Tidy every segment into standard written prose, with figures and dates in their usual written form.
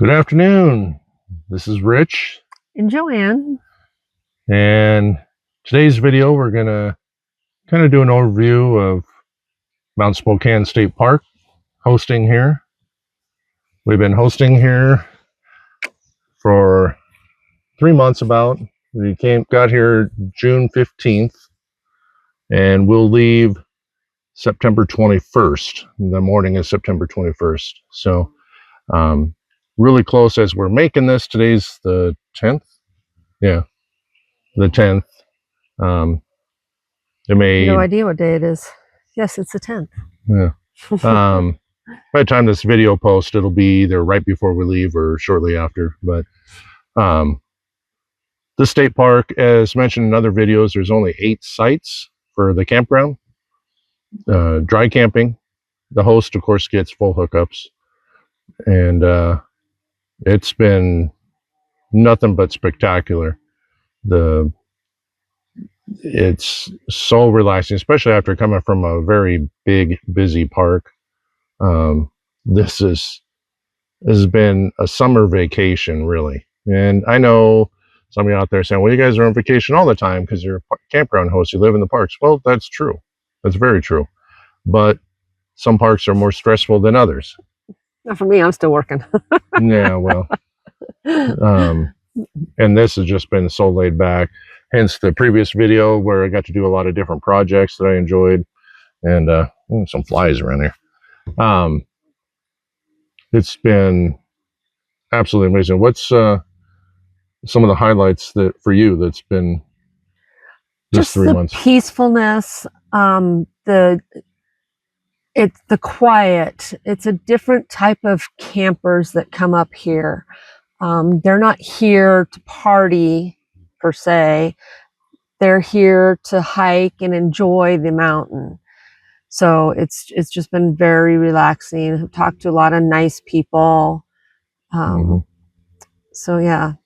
Good afternoon. This is Rich. And Joanne. And today's video, we're going to kind of do an overview of Mt Spokane State Park hosting here. We've been hosting here for 3 months about. We got here June 15th, and we'll leave September 21st. The morning is September 21st. So, really close as we're making this. Today's the 10th. Yeah, the 10th. No idea what day it is. Yes, it's the 10th. Yeah. By the time this video posts, it'll be either right before we leave or shortly after. But the state park, as mentioned in other videos, there's only 8 sites for the campground. Dry camping. The host, of course, gets full hookups. And it's been nothing but spectacular. It's so relaxing, especially after coming from a very big, busy park. This has been a summer vacation, really. And I know some of you out there saying, well, you guys are on vacation all the time because you're a campground host, you live in the parks. Well, that's true. That's very true. But some parks are more stressful than others. Not for me, I'm still working. Yeah, well. And this has just been so laid back. Hence the previous video where I got to do a lot of different projects that I enjoyed. And some flies around here. It's been absolutely amazing. What's some of the highlights that for you that's been this 3 months? Peacefulness, the quiet. It's a different type of campers that come up here. They're not here to party per se. They're here to hike and enjoy the mountain. So it's just been very relaxing. I've talked to a lot of nice people. So yeah.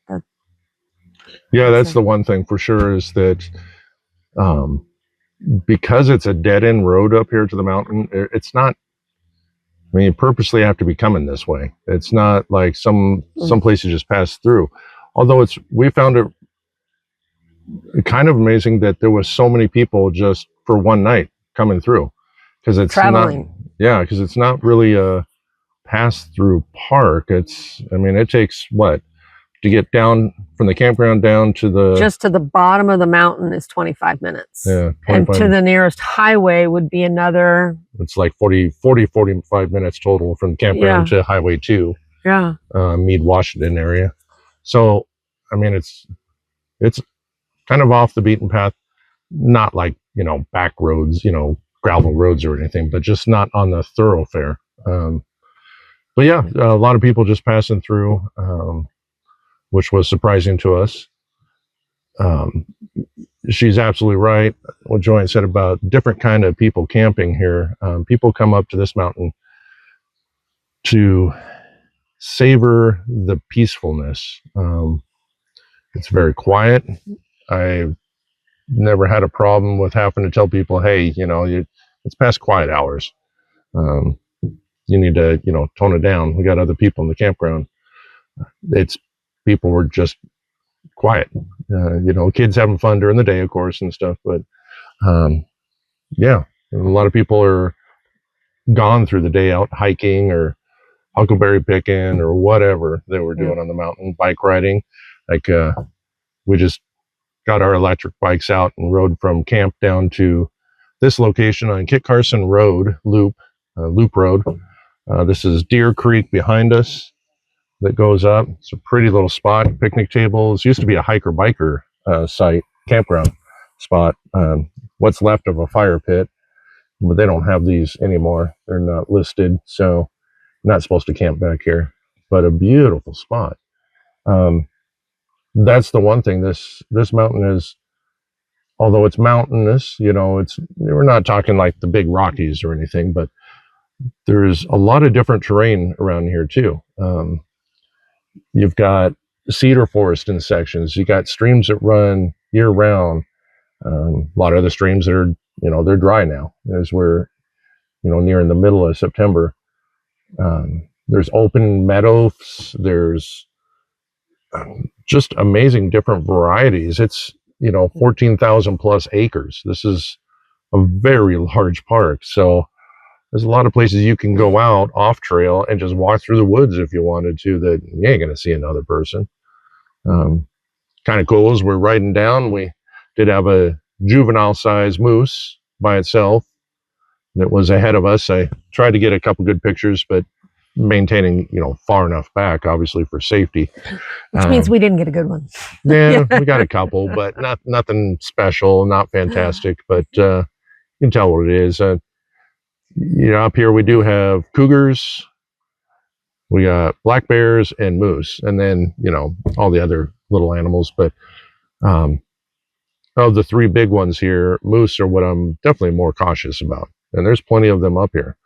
That's the one thing for sure is that because it's a dead-end road up here to the mountain, it's not, I mean, you purposely have to be coming this way. It's not like some places just pass through. Although we found it kind of amazing that there was so many people just for one night coming through, because it's traveling. Because it's not really a pass-through park. It takes what to get down from the campground down to just to the bottom of the mountain is 25 minutes. Yeah, 25. And to the nearest highway would be another. It's like 45 minutes total from the campground to Highway 2. Yeah. Meade, Washington area. So, it's kind of off the beaten path, not like, back roads, gravel roads or anything, but just not on the thoroughfare. But yeah, a lot of people just passing through, which was surprising to us. She's absolutely right. What Joanne said about different kind of people camping here. People come up to this mountain to savor the peacefulness. It's very quiet. I've never had a problem with having to tell people, hey, it's past quiet hours. You need to, tone it down. We got other people in the campground. People were just quiet. Kids having fun during the day, of course, and stuff. But a lot of people are gone through the day out hiking or huckleberry picking or whatever they were doing on the mountain, bike riding. Like we just got our electric bikes out and rode from camp down to this location on Kit Carson Road, Loop Road. This is Deer Creek behind us that goes up. It's a pretty little spot. Picnic tables. Used to be a hiker-biker site, campground spot. What's left of a fire pit, but they don't have these anymore. They're not listed, so not supposed to camp back here. But a beautiful spot. That's the one thing. This mountain is, although it's mountainous, we're not talking like the big Rockies or anything, but there's a lot of different terrain around here too. You've got cedar forest in sections. You got streams that run year round. A lot of other streams that are, they're dry now as we're, nearing the middle of September. there's open meadows. There's just amazing different varieties. It's 14,000 plus acres. This is a very large park. So there's a lot of places you can go out off trail and just walk through the woods if you wanted to, that you ain't going to see another person. Kind of cool as we're riding down, we did have a juvenile size moose by itself that was ahead of us. I tried to get a couple good pictures, but maintaining, far enough back, obviously for safety. Which means we didn't get a good one. Yeah, we got a couple, but nothing special, not fantastic, but you can tell what it is. Up here we do have cougars, we got black bears and moose, and then, all the other little animals. But of the three big ones here, moose are what I'm definitely more cautious about. And there's plenty of them up here.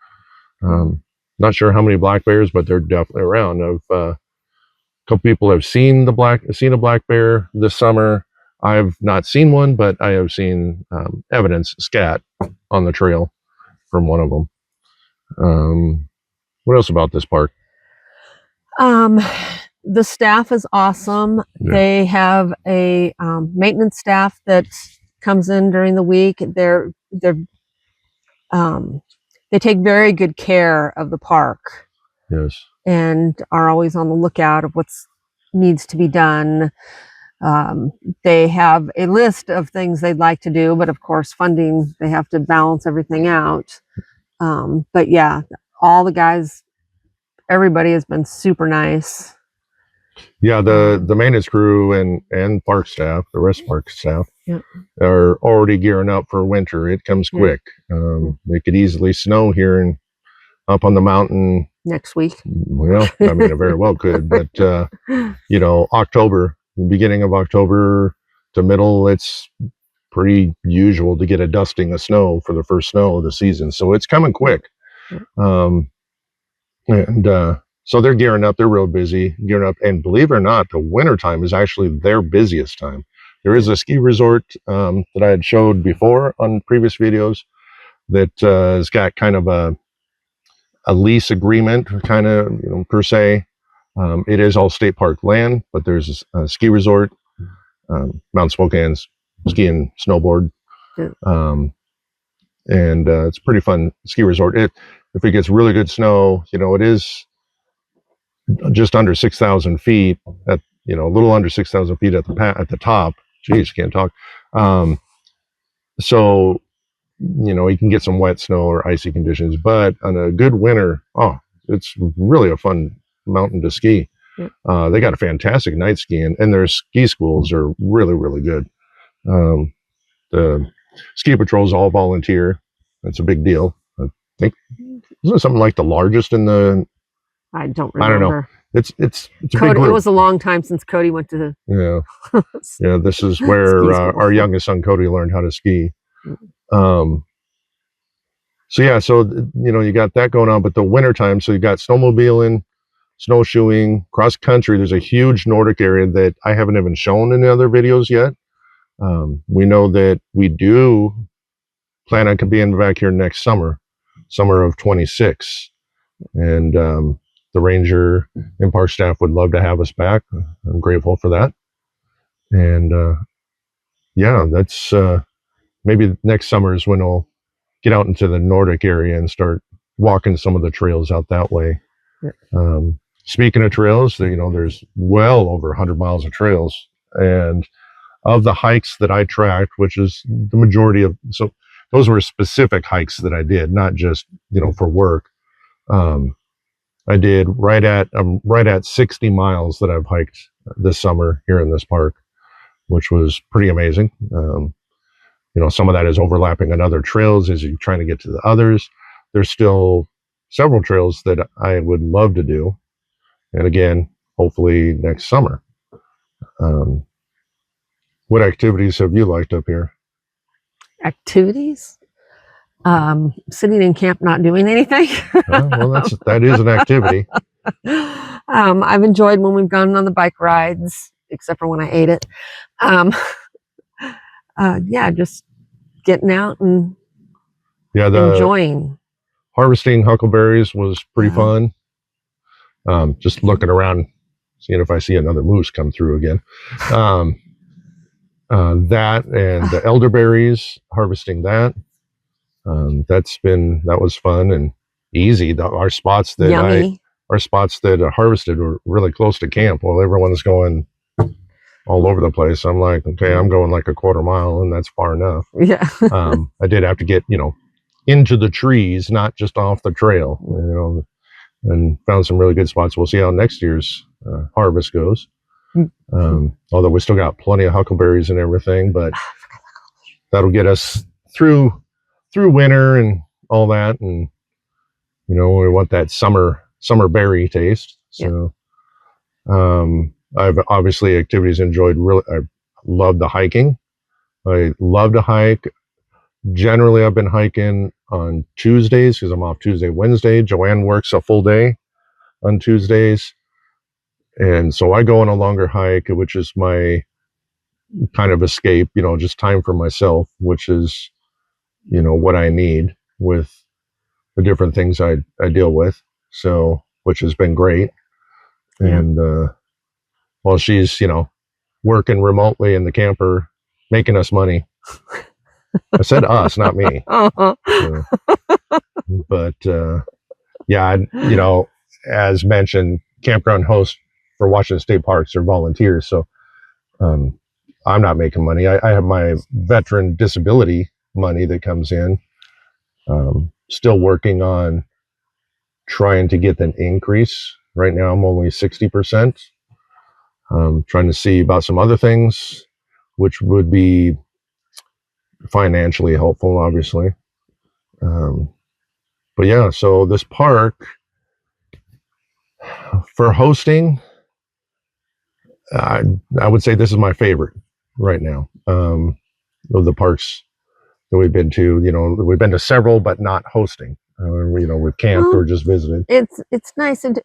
Not sure how many black bears, but they're definitely around. A couple people have seen a black bear this summer. I've not seen one, but I have seen evidence, scat, on the trail from one of them. What else about this park? The staff is awesome. Yeah. They have a maintenance staff that comes in during the week. They take very good care of the park. Yes. And are always on the lookout of what needs to be done. They have a list of things they'd like to do, but of course, funding, they have to balance everything out. But yeah, all the guys, everybody has been super nice. Yeah, the maintenance crew and park staff, the rest of park staff, are already gearing up for winter. It comes quick. It could easily snow here and up on the mountain next week. Well, I mean, it very well could, but October, beginning of October to middle, it's pretty usual to get a dusting of snow for the first snow of the season. So it's coming quick. So they're gearing up. They're real busy gearing up. And believe it or not, the wintertime is actually their busiest time. There is a ski resort that I had showed before on previous videos that has got kind of a lease agreement, kind of, per se. It is all state park land, but there's a ski resort, Mt Spokane's ski and snowboard. And it's a pretty fun ski resort. If it gets really good snow, it is just under 6,000 feet at, a little under 6,000 feet at the top. Geez, can't talk. So, you can get some wet snow or icy conditions, but on a good winter, it's really a fun mountain to ski. They got a fantastic night skiing, and their ski schools are really, really good. The ski patrols all volunteer. That's a big deal. I think, isn't it something like the largest in the? I don't remember. I don't know. It's a Cody, big group. It was a long time since Cody went to. Yeah. This is where our youngest son Cody learned how to ski. So you got that going on, but the wintertime, so you got snowmobiling, snowshoeing, cross country. There's a huge Nordic area that I haven't even shown in the other videos yet. We know that we do plan on being back here next summer of 26. And the ranger and park staff would love to have us back. I'm grateful for that. And that's maybe next summer is when we'll get out into the Nordic area and start walking some of the trails out that way. Speaking of trails, there's well over 100 miles of trails, and of the hikes that I tracked, which is the majority of, so those were specific hikes that I did, not just, for work. I did right at 60 miles that I've hiked this summer here in this park, which was pretty amazing. Some of that is overlapping on other trails as you're trying to get to the others. There's still several trails that I would love to do. And again, hopefully next summer. What activities have you liked up here? Activities? Sitting in camp, not doing anything. Well, that is an activity. I've enjoyed when we've gone on the bike rides, except for when I ate it. Just getting out and enjoying. Harvesting huckleberries was pretty fun. Just looking around, seeing if I see another moose come through again. That and the elderberries, harvesting that. That was fun and easy. Our spots that Yummy. our spots that I harvested were really close to camp. Well, everyone's going all over the place. I'm like, okay, I'm going like a quarter mile, and that's far enough. Yeah. I did have to get, into the trees, not just off the trail, and found some really good spots. We'll see how next year's harvest goes. Although we still got plenty of huckleberries and everything, but that'll get us through winter and all that. And, we want that summer berry taste. So, I've obviously activities enjoyed. I love the hiking. I love to hike. Generally, I've been hiking on Tuesdays because I'm off Tuesday, Wednesday. Joanne works a full day on Tuesdays. And so I go on a longer hike, which is my kind of escape, just time for myself, which is, what I need with the different things I deal with. So, which has been great. Yeah. And, while she's, working remotely in the camper, making us money. I said us, not me. So, but yeah, as mentioned, campground hosts for Washington State Parks are volunteers. So I'm not making money. I have my veteran disability money that comes in. Still working on trying to get an increase. Right now, I'm only 60%. Trying to see about some other things, which would be financially helpful, obviously. But yeah, so this park for hosting, I would say this is my favorite right now. Of the parks that we've been to, we've been to several, but not hosting. We've camped or just visited. It's nice, and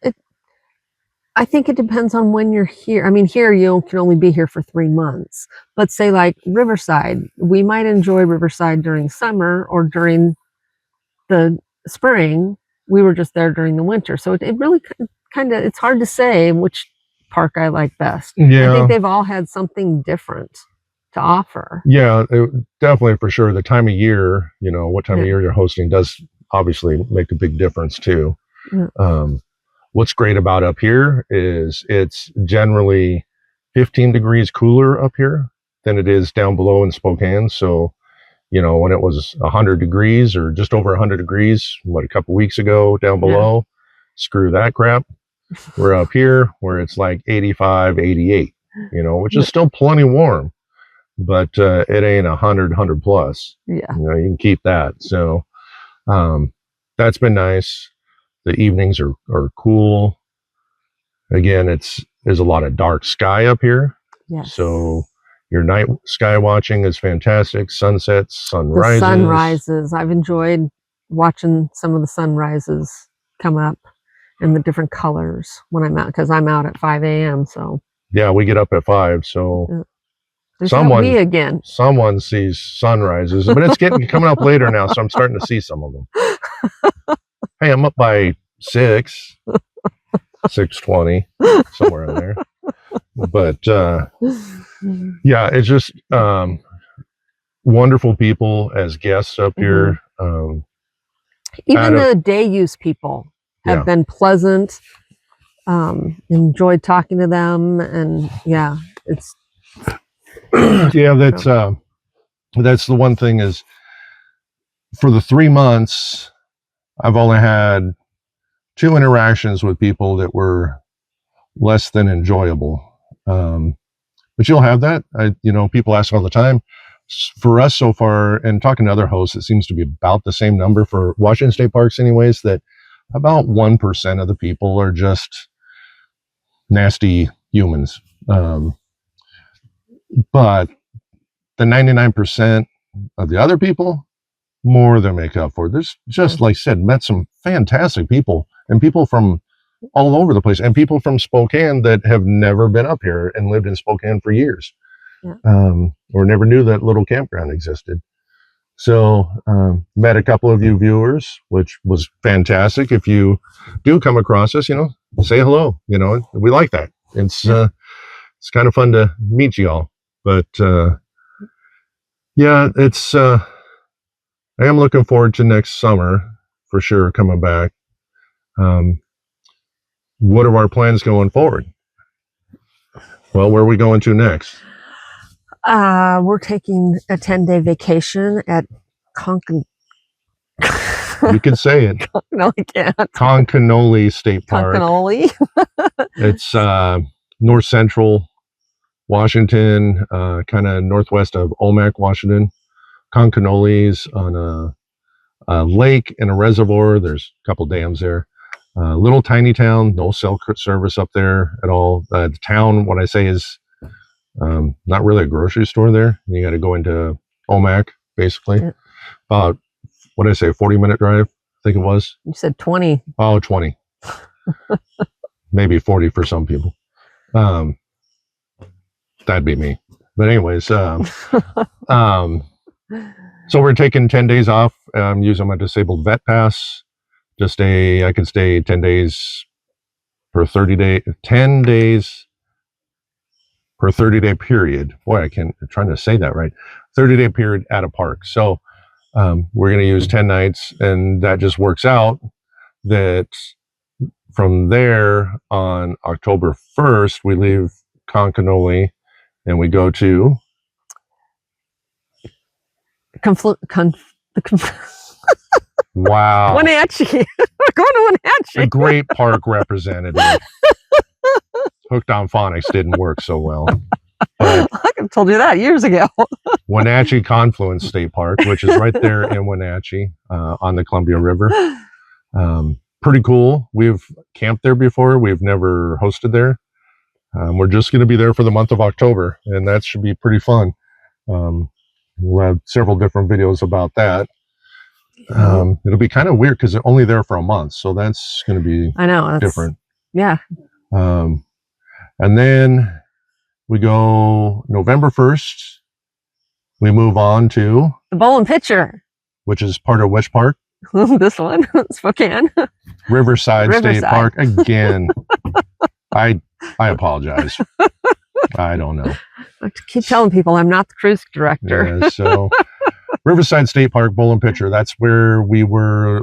I think it depends on when you're here. I mean, here you can only be here for 3 months, but say like Riverside, we might enjoy Riverside during summer or during the spring. We were just there during the winter, so it really kind of, it's hard to say which park I like best. Yeah, I think they've all had something different to offer. Yeah, definitely, for sure. The time of year, what time of year you're hosting does obviously make a big difference too. Yeah. What's great about up here is it's generally 15 degrees cooler up here than it is down below in Spokane. So, when it was 100 degrees or just over 100 degrees, a couple weeks ago down below, screw that crap. We're up here where it's like 85, 88, which is still plenty warm, but it ain't 100 plus. Yeah. You can keep that. So that's been nice. The evenings are cool. Again, there's a lot of dark sky up here. Yes. So your night sky watching is fantastic. Sunsets, sunrises. The sunrises. I've enjoyed watching some of the sunrises come up in the different colors when I'm out, because I'm out at 5 a.m. So yeah, we get up at 5. So me again. Someone sees sunrises, but it's coming up later now, so I'm starting to see some of them. Hey, I'm up by 6:20, somewhere in there. But yeah, it's just wonderful people as guests up here. Even the day use people have been pleasant. Enjoyed talking to them, and it's yeah, that's the one thing is, for the 3 months I've only had 2 interactions with people that were less than enjoyable. But you'll have that. People ask all the time. For us so far, and talking to other hosts, it seems to be about the same number for Washington State Parks anyways, that about 1% of the people are just nasty humans. But the 99% of the other people, more than make up for it. There's just, like I said, met some fantastic people, and people from all over the place, and people from Spokane that have never been up here and lived in Spokane for years, or never knew that little campground existed. So met a couple of you viewers, which was fantastic. If you do come across us, say hello. We like that. It's kind of fun to meet you all. But yeah, I am looking forward to next summer for sure coming back. What are our plans going forward? Well, where are we going to next? We're taking a 10-day vacation at Concan. You can say it. No, I can't. Concanoli State Park. Concanoli. It's north central Washington, kind of northwest of Omak, Washington. Concanoli's on a lake and a reservoir. There's a couple dams there. Little tiny town, no cell service up there at all. The town, what I say is not really a grocery store there. You got to go into Omak, basically. Yeah. About, what did I say, 40-minute drive, I think it was. You said 20. Oh, 20. Maybe 40 for some people. That'd be me. But anyways, so we're taking 10 days off. I'm using my disabled vet pass. I can stay 10 days per 10 days per 30-day period. Boy, I'm trying to say that right. 30-day period at a park. So we're going to use 10 nights, and that just works out that from there on October 1st, we leave Concanoli and we go to wow. Wenatchee. We're going to Wenatchee. A great park representative. Hooked on phonics didn't work so well. But I could have told you that years ago. Wenatchee Confluence State Park, which is right there in Wenatchee on the Columbia River. Pretty cool. We've camped there before. We've never hosted there. We're just going to be there for the month of October, and that should be pretty fun. We'll have several different videos about that. It'll be kind of weird because they're only there for a month, so that's going to be different. Yeah. And then we go November 1st. We move on to the Bowl and Pitcher, which is part of which park? This one, Spokane. Riverside State Park again. I apologize. I don't know. I keep telling people I'm not the cruise director. Yeah, so Riverside State Park, Bowl and Pitcher. That's where we were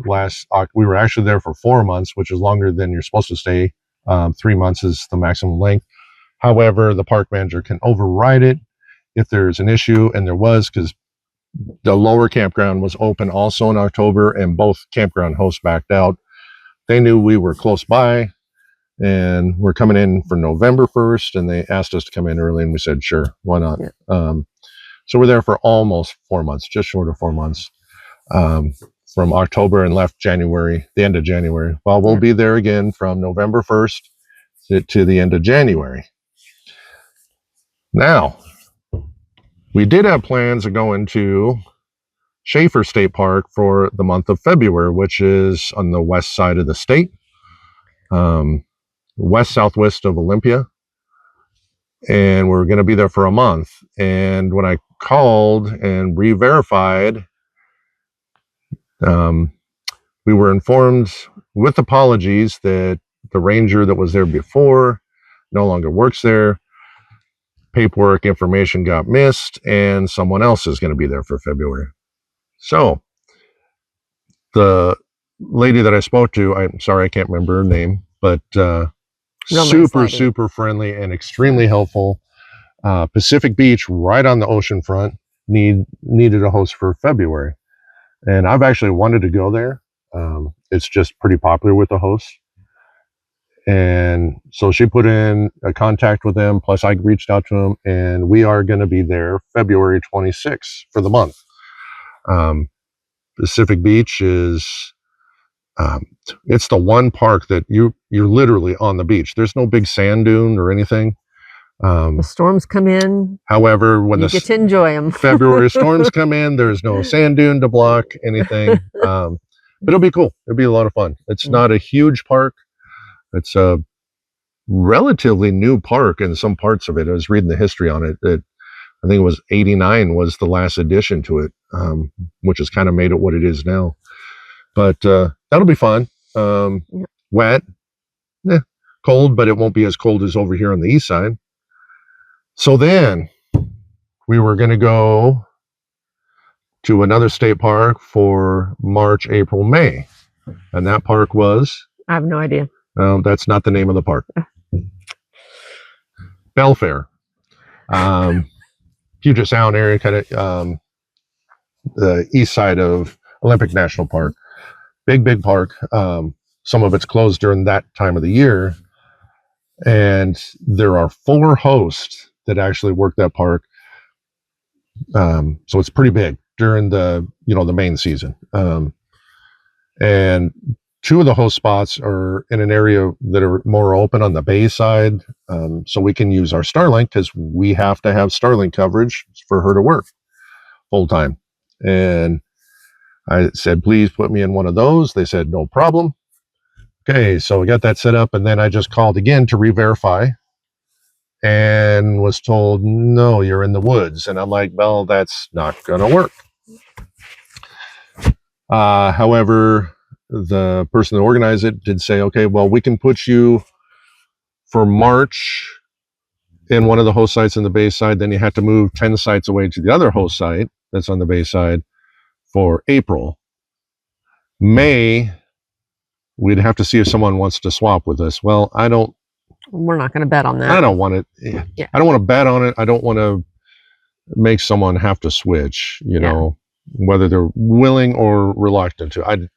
we were actually there for 4 months, which is longer than you're supposed to stay. 3 months is the maximum length. However, the park manager can override it if there's an issue, and there was, because the lower campground was open also in October, and both campground hosts backed out. They knew we were close by, and we're coming in for November 1st, and they asked us to come in early, and we said, sure, why not? Yeah. So we're there for almost 4 months, just short of 4 months, from October, and left the end of January. Well, we'll be there again from November 1st to the end of January. Now, we did have plans of going to Schaefer State Park for the month of February, which is on the west side of the state, west-southwest of Olympia. And we're going to be there for a month. And when I called and re-verified, we were informed with apologies that the ranger that was there before no longer works there. Paperwork information got missed, and someone else is going to be there for February. So the lady that I spoke to, I'm sorry, I can't remember her name, but super friendly and extremely helpful. Pacific Beach, right on the ocean front, needed a host for February. And I've actually wanted to go there. It's just pretty popular with the hosts. And so she put in a contact with them, plus I reached out to them, and we are going to be there February 26th for the month. Pacific Beach is, it's the one park that you're literally on the beach. There's no big sand dune or anything. The storms come in. However, when you get to enjoy them. February storms come in, there's no sand dune to block anything. But it'll be cool. It'll be a lot of fun. It's not a huge park. It's a relatively new park in some parts of it. I was reading the history on it. It I think it was 89 was the last addition to it, which has kind of made it what it is now. But that'll be fun. Wet, cold, but it won't be as cold as over here on the east side. So then we were going to go to another state park for March, April, May. And that park was? I have no idea. That's not the name of the park. Belfair. Puget Sound area, kind of the east side of Olympic National Park. Big park. Some of it's closed during that time of the year. And there are 4 hosts that actually work that park. So it's pretty big during the main season. And 2 of the host spots are in an area that are more open on the bay side. So we can use our Starlink, because we have to have Starlink coverage for her to work full time. And I said, please put me in one of those. They said, no problem. Okay, so we got that set up, and then I just called again to re-verify and was told, no, you're in the woods. And I'm like, well, that's not going to work. However, the person that organized it did say, okay, well, we can put you for March in one of the host sites in the bay side. Then you have to move 10 sites away to the other host site that's on the bay side for April. May, we'd have to see if someone wants to swap with us. Well, We're not going to bet on that. I don't want it. Yeah. I don't want to bet on it. I don't want to make someone have to switch, know, whether they're willing or reluctant to.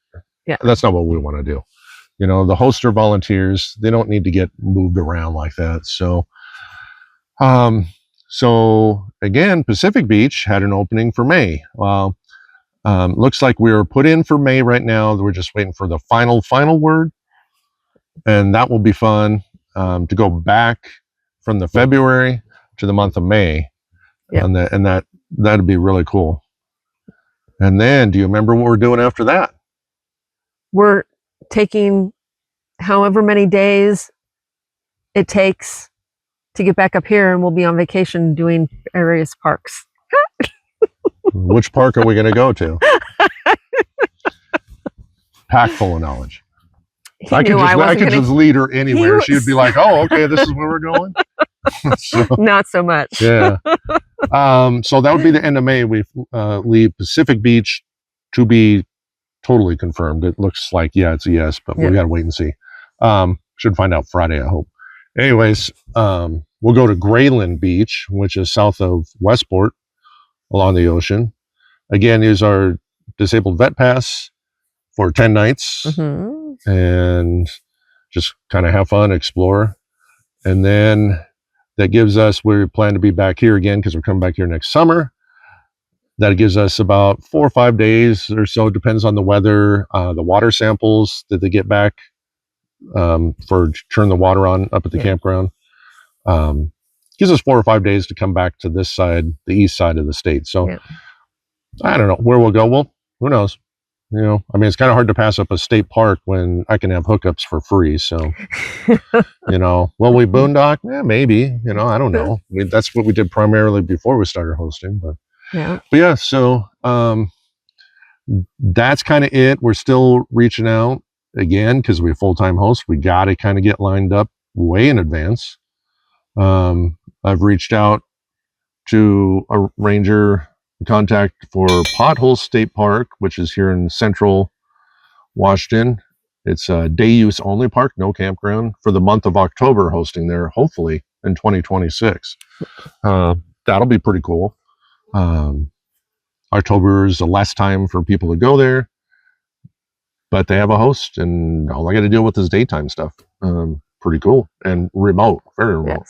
That's not what we want to do. The hosts are volunteers. They don't need to get moved around like that. So, again, Pacific Beach had an opening for May. Well, looks like we're put in for May right now. We're just waiting for the final word. And that will be fun, to go back from the February to the month of May. Yeah. And that'd be really cool. And then, do you remember what we're doing after that? We're taking however many days it takes to get back up here, and we'll be on vacation doing various parks. Which park are we going to go to? Pack full of knowledge. I could just lead her anywhere. She would be like, oh, okay, this is where we're going. So, not so much. Yeah. So that would be the end of May. We leave Pacific Beach to be totally confirmed. It looks like, it's a yes, but we got to wait and see. Should find out Friday, I hope. Anyways, we'll go to Grayland Beach, which is south of Westport along the ocean. Again, use our disabled vet pass for 10 nights and just kind of have fun, explore. And then that gives us, we plan to be back here again because we're coming back here next summer. That gives us about 4 or 5 days or so, depends on the weather, the water samples that they get back for turn the water on up at the campground. Gives us 4 or 5 days to come back to this side, the east side of the state. So I don't know where we'll go. Well, who knows? It's kind of hard to pass up a state park when I can have hookups for free. So, will we boondock? Yeah, maybe. I don't know. That's what we did primarily before we started hosting. But yeah. So that's kind of it. We're still reaching out again because we're full-time hosts. We got to kind of get lined up way in advance. I've reached out to a ranger contact for Pothole State Park, which is here in central Washington. It's a day use only park, no campground, for the month of October, hosting there, hopefully in 2026. That'll be pretty cool. October is the less time for people to go there, but they have a host, and all I got to deal with is daytime stuff. Pretty cool and remote, very remote.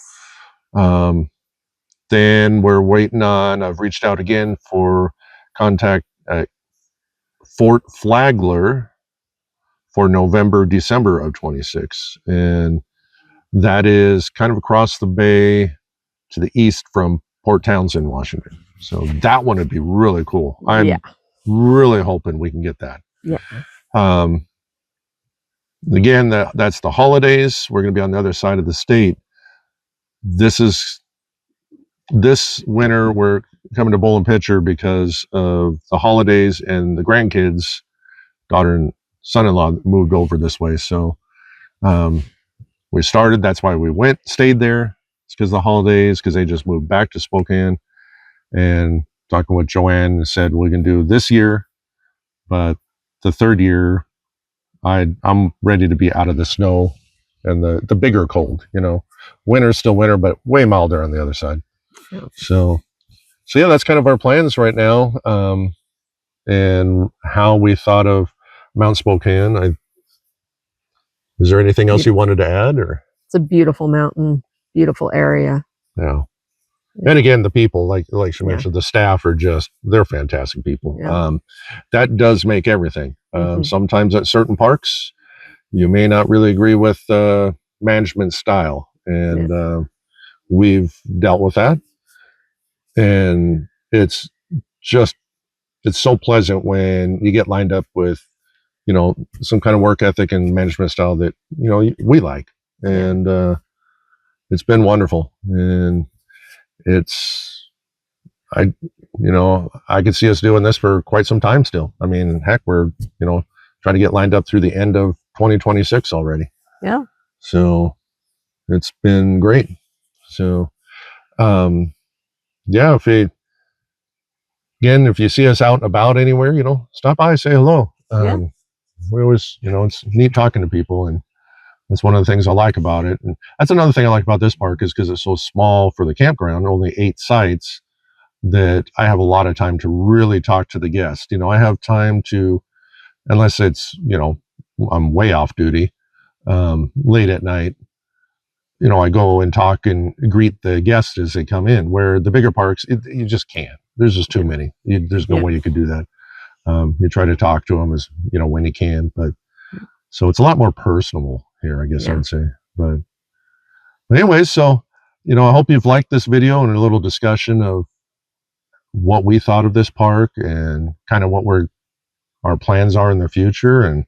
Yes. Then we're waiting on, I've reached out again for contact at Fort Flagler for November, December of 26. And that is kind of across the bay to the east from Port Townsend, Washington. So that one would be really cool. I'm really hoping we can get that. Yeah. Again, that's the holidays. We're going to be on the other side of the state. This is this winter we're coming to Bowl and Pitcher because of the holidays, and the grandkids, daughter and son-in-law, moved over this way. So we started. That's why we stayed there. It's because of the holidays, because they just moved back to Spokane. And talking with Joanne, said we can do this year, but the third year, I'm ready to be out of the snow and the bigger cold. You know, winter's still winter, but way milder on the other side. Yeah. So yeah, that's kind of our plans right now, and how we thought of Mount Spokane. Is there anything else you wanted to add, or? It's a beautiful mountain, beautiful area. Yeah. And again, the people, like she Yeah. mentioned, the staff they're fantastic people. Yeah. That does make everything. Sometimes at certain parks, you may not really agree with management style, and we've dealt with that. And it's so pleasant when you get lined up with, you know, some kind of work ethic and management style that, you know, we like. And it's been wonderful. And I could see us doing this for quite some time still. I mean, heck, we're, you know, trying to get lined up through the end of 2026 already. Yeah. So it's been great. So, yeah, if you see us out and about anywhere, you know, stop by, say hello. We always, you know, it's neat talking to people, and that's one of the things I like about it. And that's another thing I like about this park, is because it's so small for the campground, only 8 sites, that I have a lot of time to really talk to the guests. You know, I have time to, unless it's, you know, I'm way off duty, late at night, you know, I go and talk and greet the guests as they come in, where the bigger parks, you just can't. There's just too many. There's no way you could do that. You try to talk to them as, you know, when you can, but so it's a lot more personal here, I guess I would say. But anyways, so, you know, I hope you've liked this video and a little discussion of what we thought of this park and kind of what our plans are in the future. And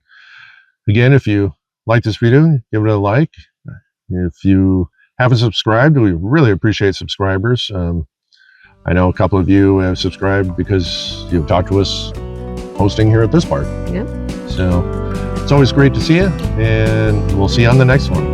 again, if you like this video, give it a like. If you haven't subscribed, we really appreciate subscribers. I know a couple of you have subscribed because you've talked to us hosting here at this park. Yeah. So it's always great to see you, and we'll see you on the next one.